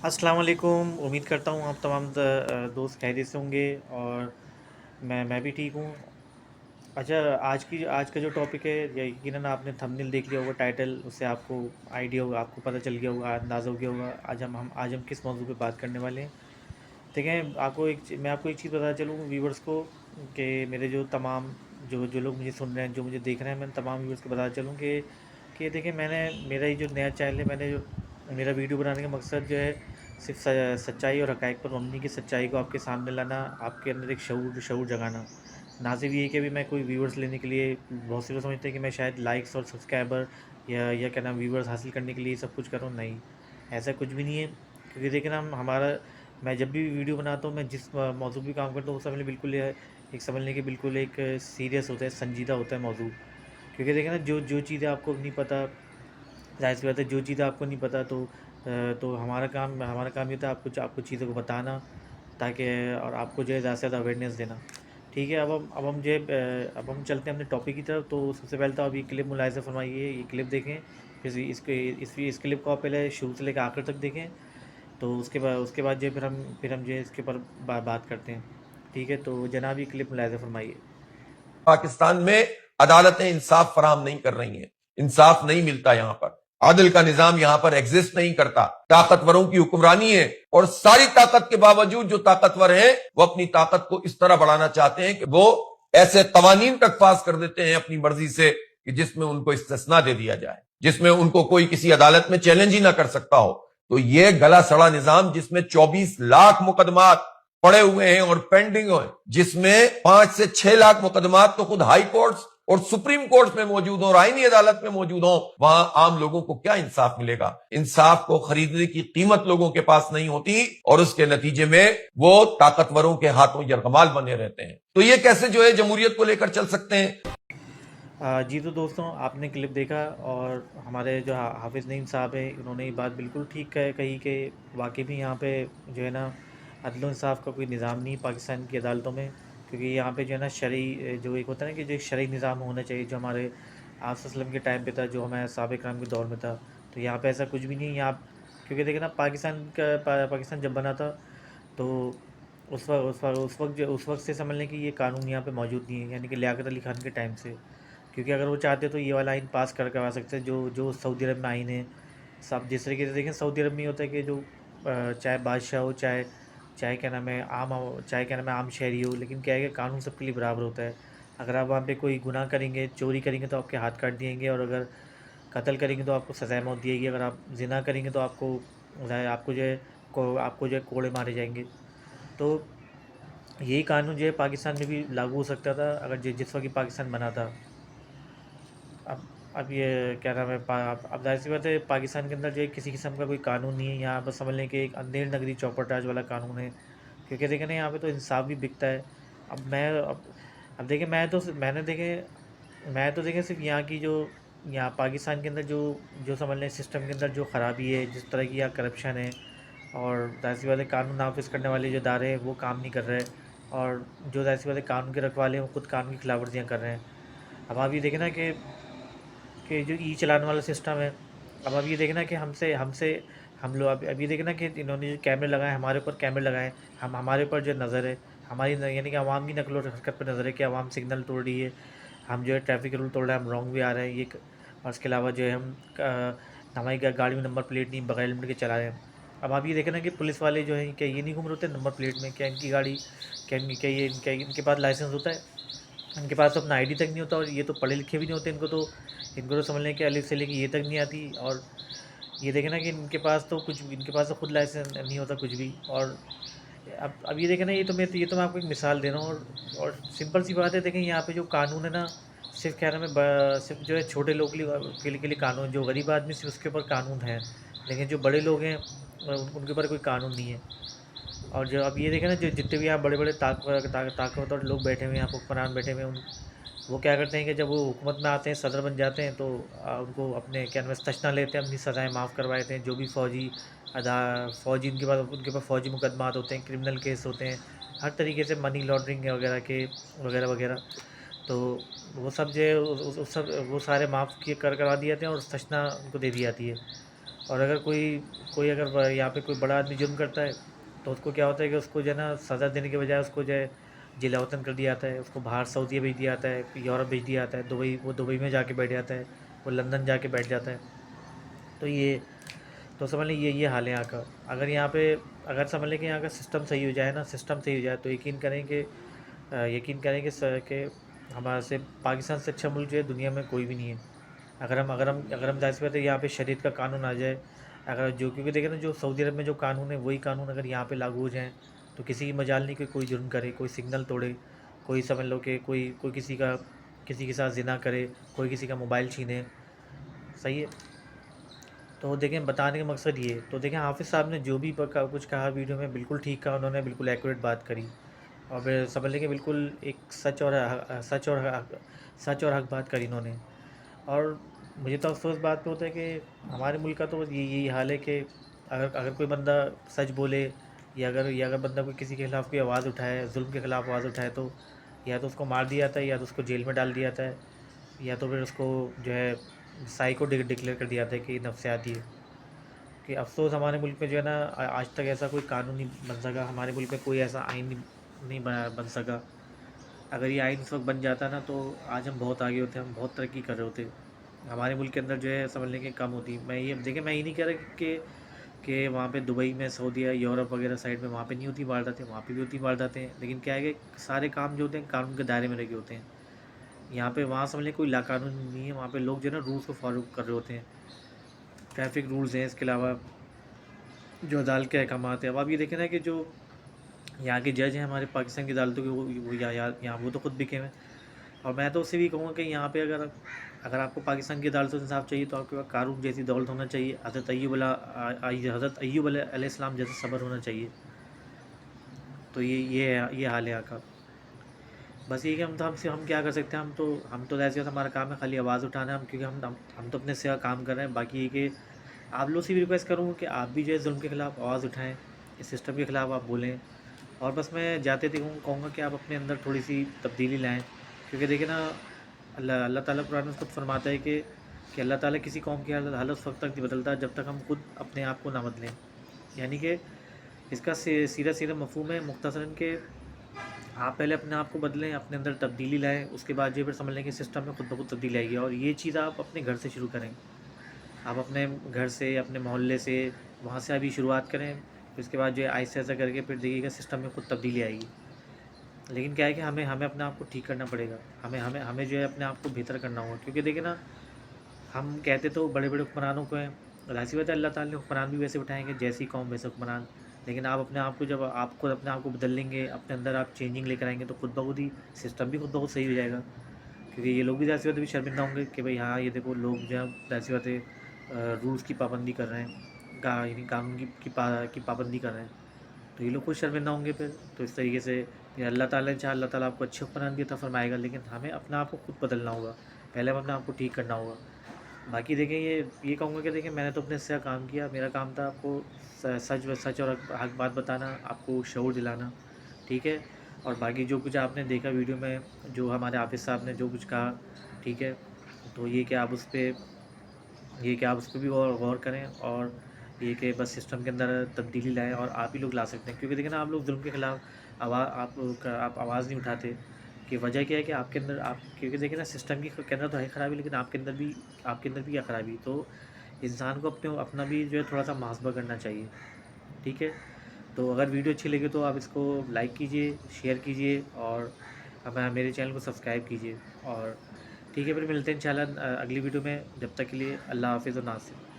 अस्सलाम वालेकुम। उम्मीद करता हूँ आप तमाम दोस्त खैरियत से होंगे और मैं भी ठीक हूँ। अच्छा, आज का जो टॉपिक है, यकीनन आपने थंबनेल देख लिया होगा, टाइटल, उससे आपको आइडिया होगा, आपको पता चल गया होगा, अंदाज़ा हो गया होगा आज हम किस मौजू पे बात करने वाले हैं। देखें, मैं आपको एक चीज़ बताना चलूँ व्यूवर्स को, कि मेरे जो तमाम जो लोग मुझे सुन रहे हैं, जो मुझे देख रहे हैं, मैं तमाम व्यूवर्स को बताना चलूँ कि देखिए, मेरा ये जो नया चैनल है, मेरा वीडियो बनाने का मकसद जो है, सिर्फ सच्चाई और हक़ाइक़ पर मबनी की सच्चाई को आपके सामने लाना, आपके अंदर एक शऊर जगाना। ना सिर्फ ये कि अभी मैं कोई व्यूवर्स लेने के लिए, बहुत से लोग समझते हैं कि मैं शायद लाइक्स और सब्सक्राइबर या क्या नाम व्यूवर्स हासिल करने के लिए सब कुछ कर रहा हूँ। नहीं, ऐसा कुछ भी नहीं है। क्योंकि देखिए ना, मैं जब भी वीडियो बनाता हूँ, मैं जिस मौजू पे काम करता हूँ, वो समझ लें बिल्कुल एक समझ लें कि बिल्कुल एक सीरियस होता है, संजीदा होता है मौजू। क्योंकि देखिए ना, जो चीज़ें आपको नहीं पता, ज़ाहिर सी बात है, जो चीज़ें आपको नहीं पता, तो हमारा काम ये था आपको चीज़ों को बताना, ताकि और आपको जो है ज़्यादा से ज़्यादा अवेयरनेस देना। ठीक है, अब हम चलते हैं अपने टॉपिक की तरफ। तो सबसे पहले तो आप ये क्लिप मुलाहिज़ा फरमाइए, ये क्लिप देखें। फिर इस क्लिप को आप पहले शुरू से लेकर आखिर तक देखें। तो उसके बाद जो है फिर हम जो है इसके ऊपर बात करते हैं। ठीक है, तो जनाब ये क्लिप मुलाहिज़ा फरमाइए। पाकिस्तान में अदालतें इंसाफ फराहम नहीं कर रही हैं, इंसाफ नहीं मिलता यहां पर, आदिल का निजाम यहां पर एग्जिस्ट नहीं करता, ताकतवरों की हुक्मरानी है और सारी ताकत के बावजूद जो ताकतवर हैं वो अपनी ताकत को इस तरह बढ़ाना चाहते हैं कि वो ऐसे कवानीन तक पास कर देते हैं अपनी मर्जी से कि जिसमें उनको इस्तिस्ना दे दिया जाए, जिसमें उनको कोई किसी अदालत में चैलेंज ही ना कर सकता हो। तो ये गला सड़ा निजाम जिसमें 24 लाख मुकदमात पड़े हुए हैं और पेंडिंग है, जिसमें 5 से 6 लाख मुकदमात तो खुद हाई कोर्ट और सुप्रीम कोर्ट में मौजूद हो और आईनी अदालत में मौजूद हो, वहां आम लोगों को क्या इंसाफ मिलेगा? इंसाफ को खरीदने की कीमत लोगों के पास नहीं होती और उसके नतीजे में वो ताकतवरों के हाथों यरगमाल बने रहते हैं। तो ये कैसे जो है जमहूरियत को लेकर चल सकते हैं? जी, तो दोस्तों, आपने क्लिप देखा और हमारे जो हाफिज़ नईम साहब हैं, उन्होंने ये बात बिल्कुल ठीक कही कि वाकई में यहाँ पे जो है ना, अदल इंसाफ का कोई निज़ाम नहीं पाकिस्तान की अदालतों में। क्योंकि यहाँ पे जो है ना, शरई जो एक होता है ना, कि जो एक शरई निज़ाम होना चाहिए, जो हमारे आप वसल्लम के टाइम पे था, जो हमारे सहाबा किराम के दौर में था। तो यहाँ पे ऐसा कुछ भी नहीं है यहाँ। क्योंकि देखिए ना, पाकिस्तान जब बना था, तो उस वक्त से समझ लें कि ये कानून यहाँ पे मौजूद नहीं है, यानी कि लियाकत अली खान के टाइम से। क्योंकि अगर वो चाहते तो ये वाला आइन पास करवा सकते हैं, जो जो सऊदी अरब में आइन है। सब जिस तरीके से देखें, सऊदी अरब में ये होता है कि जो चाहे बादशाह हो, चाहे चाहे क्या नाम है आम हो, चाहे क्या नाम है आम शहरी हो, लेकिन क्या है कि कानून सबके लिए बराबर होता है। अगर आप वहाँ पे कोई गुनाह करेंगे, चोरी करेंगे, तो आपके हाथ काट दिएंगे, और अगर कत्ल करेंगे तो आपको सज़ाए मौत दिएगी। अगर आप जिना करेंगे तो आपको जो है कोड़े मारे जाएंगे। तो यही कानून जो है पाकिस्तान में भी लागू हो सकता था, अगर जिस वक्त पाकिस्तान बना था। अब अब ये क्या नाम है अब ज़ाहिर सी बात है, पाकिस्तान के अंदर जो है किसी किस्म का कोई कानून नहीं है। यहाँ बस समझ लें कि एक अंधेड़ नगरी चौपट राज वाला कानून है। क्योंकि देखें ना, यहाँ पे तो इंसाफ भी बिकता है। अब देखें, मैं तो देखें सिर्फ यहाँ पाकिस्तान के अंदर जो समझ लें सिस्टम के अंदर जो ख़राबी है, जिस तरह की यहाँ करप्शन है, और ज़ाहिर सी बात है कानून नाफिज करने वाले जो इदारे हैं वो काम नहीं कर रहे, और जो ज़ाहिर सी बात है कानून के रखवाले हैं वो खुद कानून की खिलाफ वर्जियाँ कर रहे हैं। अब आप ये देखें ना कि जो ई चलाने वाला सिस्टम है, अब ये देखना कि हमसे हमसे हम लोग अब ये देखना कि इन्होंने जो कैमरे लगाए, हमारे ऊपर कैमरे लगाए, हमारे ऊपर जो नज़र है, यानी कि आवाम की नकलो हरकत पर नज़र है, कि आवाम सिग्नल तोड़ रही है, हम जो है ट्रैफिक रूल तोड़ रहे हैं, हम रॉन्ग भी आ रहे हैं और इसके अलावा जो है हमारी गाड़ी में नंबर प्लेट नहीं, बगैर हेलमेट के चला रहे हैं। अब आप ये देखें ना कि पुलिस वाले जो हैं, क्या ये नहीं घूम रहे होते नंबर प्लेट में? क्या इनकी गाड़ी, क्या इनके पास लाइसेंस होता है? इनके पास तो अपना आईडी तक नहीं होता, और ये तो पढ़े लिखे भी नहीं होते। इनको तो समझ लें कि अलिफ से लेके ये तक नहीं आती। और ये देखें ना कि इनके पास तो खुद लाइसेंस नहीं होता कुछ भी। और अब ये देखें ना, ये तो मैं आपको एक मिसाल दे रहा हूँ, और सिंपल सी बात है। देखें, यहाँ पे जो कानून है ना, सिर्फ क्या नाम है, सिर्फ जो है छोटे लोग के लिए कानून, जो गरीब आदमी सिर्फ उसके ऊपर कानून है, लेकिन जो बड़े लोग हैं उनके ऊपर कोई कानून नहीं है। और जो अब ये देखें ना, जो जितने भी यहाँ बड़े बड़े ताकतवर लोग बैठे हुए हैं, यहाँ हुक्मरान बैठे हुए हैं, वो क्या करते हैं कि जब वो हुकूमत में आते हैं, सदर बन जाते हैं, तो उनको अपने क्या नाम है तशना लेते हैं, अपनी सज़ाएँ माफ़ करवा देते हैं। जो भी फ़ौजी उनके पास फ़ौजी मुकदमात होते हैं, क्रिमिनल केस होते हैं, हर तरीके से मनी लॉन्ड्रिंग वगैरह के, वगैरह वगैरह। तो वो सब जो है उस सब वो सारे माफ़ किए करवा दिए जाते हैं, और तशना उनको दे दी जाती है। اور اگر کوئی اگر یہاں پہ کوئی بڑا آدمی جرم کرتا ہے تو اس کو کیا ہوتا ہے کہ اس کو جو ہے نا سزا دینے کے بجائے اس کو جو ہے جلا وطن کر دیا جاتا ہے، اس کو باہر سعودیہ بھیج دیا جاتا ہے، یورپ بھیج دیا جاتا ہے، دبئی، وہ دبئی میں جا کے بیٹھ جاتا ہے، وہ لندن جا کے بیٹھ جاتا ہے۔ تو تو سمجھ لیں یہ حال ہے یہاں کا۔ اگر یہاں پہ اگر سمجھ لیں کہ یہاں کا سسٹم صحیح ہو جائے نا، سسٹم صحیح ہو جائے تو یقین کریں کہ ہمارے سے پاکستان سے اچھا ملک جو ہے دنیا میں کوئی بھی نہیں ہے۔ اگر ہم ظاہر سی بات ہے یہاں پہ شریعت کا قانون آ جائے، کیونکہ دیکھیں نا جو سعودی عرب میں جو قانون ہے وہی قانون اگر یہاں پہ لاگو ہو جائیں تو کسی کی مجال نہیں کہ کوئی جرم کرے، کوئی سگنل توڑے، کوئی سمجھ لو کہ کوئی کسی کے ساتھ زنا کرے، کوئی کسی کا موبائل چھینے۔ صحیح ہے؟ تو دیکھیں بتانے کا مقصد یہ ہے، تو دیکھیں حافظ صاحب نے جو بھی کچھ کہا ویڈیو میں بالکل ٹھیک کہا، انہوں نے بالکل ایکوریٹ بات کری، اور پھر سمجھ لیں کہ بالکل ایک سچ اور حق بات کری انہوں نے۔ اور مجھے تو افسوس بات پہ ہوتا ہے کہ ہمارے ملک کا تو یہی حال ہے کہ اگر کوئی بندہ سچ بولے، یا اگر بندہ کوئی کسی کے خلاف کوئی آواز اٹھائے، ظلم کے خلاف آواز اٹھائے، تو یا تو اس کو مار دیا جاتا ہے، یا تو اس کو جیل میں ڈال دیا جاتا ہے، یا تو پھر اس کو جو ہے سائیکو ڈکلیئر کر دیا جاتا ہے کہ یہ نفسیاتی ہے۔ کہ افسوس ہمارے ملک میں جو ہے نا آج تک ایسا کوئی قانون نہیں بن سکا، ہمارے ملک میں کوئی ایسا آئین نہیں بن سکا۔ اگر یہ آئین اس وقت بن جاتا نا تو آج ہم بہت آگے ہوتے، ہم بہت ترقی کر رہے ہوتے۔ ہمارے ملک کے اندر جو ہے سمجھ لیں کہ کم ہوتی۔ میں یہ نہیں کہہ رہا کہ وہاں پہ دبئی میں، سعودیہ، یورپ وغیرہ سائڈ میں وہاں پہ نہیں ہوتی وارداتیں، وہاں پہ بھی ہوتی وارداتیں، لیکن کیا ہے کہ سارے کام جو ہوتے ہیں قانون کے دائرے میں رہ کے ہوتے ہیں۔ یہاں پہ وہاں سمجھ لیں کوئی لا قانون نہیں ہے، وہاں پہ لوگ جو ہے نا رولس کو فالو کر رہے ہوتے ہیں، ٹریفک رولز ہیں، اس کے علاوہ جو عدالت کے احکامات ہیں۔ اب آپ یہ دیکھیں نا کہ جو یہاں کے جج ہیں ہمارے پاکستان کی عدالتوں کے، وہ یہاں وہ تو خود بکے ہوئے ہیں۔ اور میں تو اس سے بھی کہوں گا کہ یہاں پہ اگر آپ کو پاکستان کی عدالتوں سے انصاف چاہیے تو آپ کے پاس قارون جیسی دولت ہونا چاہیے، حضرت ایوب علیہ السلام جیسا صبر ہونا چاہیے۔ تو یہ حال ہے یہاں کا۔ بس یہ کہ ہم کیا کر سکتے ہیں، ہم تو ایسے ہمارا کام ہے خالی آواز اٹھانا ہے، کیونکہ ہم تو اپنے سے کام کر رہے ہیں۔ باقی یہ کہ آپ لوگ سے بھی ریکویسٹ کروں گا کہ آپ بھی جو ہے ظلم کے خلاف آواز اٹھائیں، اس سسٹم کے خلاف آپ بولیں۔ اور بس میں جاتے تھے کہوں گا کہ آپ اپنے اندر تھوڑی سی تبدیلی لائیں، کیونکہ دیکھیں نا اللہ تعالیٰ قرآن میں خود فرماتا ہے کہ اللہ تعالیٰ کسی قوم کی حالت اس وقت تک نہیں بدلتا جب تک ہم خود اپنے آپ کو نہ بدلیں۔ یعنی کہ اس کا سیدھا مفہوم ہے مختصراً کہ آپ پہلے اپنے آپ کو بدلیں، اپنے اندر تبدیلی لائیں، اس کے بعد جو پھر سمجھ لیں کہ سسٹم میں خود بخود تبدیلی آئے گی۔ اور یہ چیز آپ اپنے گھر سے شروع کریں، آپ اپنے گھر سے، اپنے محلے سے، وہاں سے ابھی شروعات کریں، پھر اس کے بعد جو ہے آہستہ آہستہ کر کے پھر دیکھیے گا سسٹم میں خود تبدیلی آئے گی۔ لیکن کیا ہے کہ ہمیں اپنے آپ کو ٹھیک کرنا پڑے گا، ہمیں جو ہے اپنے آپ کو بہتر کرنا ہوگا، کیونکہ دیکھیں نا ہم کہتے تو بڑے بڑے حکمرانوں کو ہیں، ظاہر سی بات ہے اللہ تعالیٰ نے حکمران بھی ویسے بٹھائیں گے جیسی قوم ویسے حکمران، لیکن آپ اپنے آپ کو جب آپ کو اپنے آپ کو بدل لیں گے، اپنے اندر آپ چینجنگ لے کر آئیں گے تو خود بخود ہی سسٹم بھی خود بخود صحیح ہو جائے گا۔ کیونکہ یہ لوگ بھی ظاہر سی بات ہے بھی شرمندہ ہوں گے کہ بھائی ہاں یہ دیکھو لوگ جو ہے ظاہر سی بات ہے رولس کی پابندی کر رہے ہیں، یعنی قانون کی پابندی کر رہے ہیں، تو یہ لوگ خود شرمندہ ہوں گے پھر۔ تو اس طریقے سے پھر اللہ تعالیٰ نے چاہا اللہ تعالیٰ آپ کو اچھے حکمران بھی عطا فرمائے گا، لیکن ہمیں اپنے آپ کو خود بدلنا ہوگا، پہلے ہمیں اپنے آپ کو ٹھیک کرنا ہوگا۔ باقی دیکھیں یہ کہوں گا کہ دیکھیں میں نے تو اپنے سے کام کیا، میرا کام تھا آپ کو سچ اور حق بات بتانا، آپ کو شعور دلانا، ٹھیک ہے۔ اور باقی جو کچھ آپ نے دیکھا ویڈیو میں، جو ہمارے حافظ صاحب نے جو کچھ کہا، ٹھیک ہے، تو یہ کہ آپ اس پہ بھی غور کریں، اور یہ کہ بس سسٹم کے اندر تبدیلی لائیں، اور آپ ہی لوگ لا سکتے ہیں، کیونکہ دیکھیں نا آپ لوگ ظلم کے خلاف آپ آواز نہیں اٹھاتے، کہ وجہ کیا ہے کہ آپ کے اندر کیونکہ دیکھیں نا سسٹم کے اندر تو ہے خرابی، لیکن آپ کے اندر بھی کیا خرابی، تو انسان کو اپنا بھی جو ہے تھوڑا سا محاسبہ کرنا چاہیے، ٹھیک ہے۔ تو اگر ویڈیو اچھی لگے تو آپ اس کو لائک کیجئے، شیئر کیجئے، اور میرے چینل کو سبسکرائب کیجئے، اور ٹھیک ہے، پھر ملتے ہیں انشاءاللہ اگلی ویڈیو میں، جب تک کے لیے اللہ حافظ و ناصر۔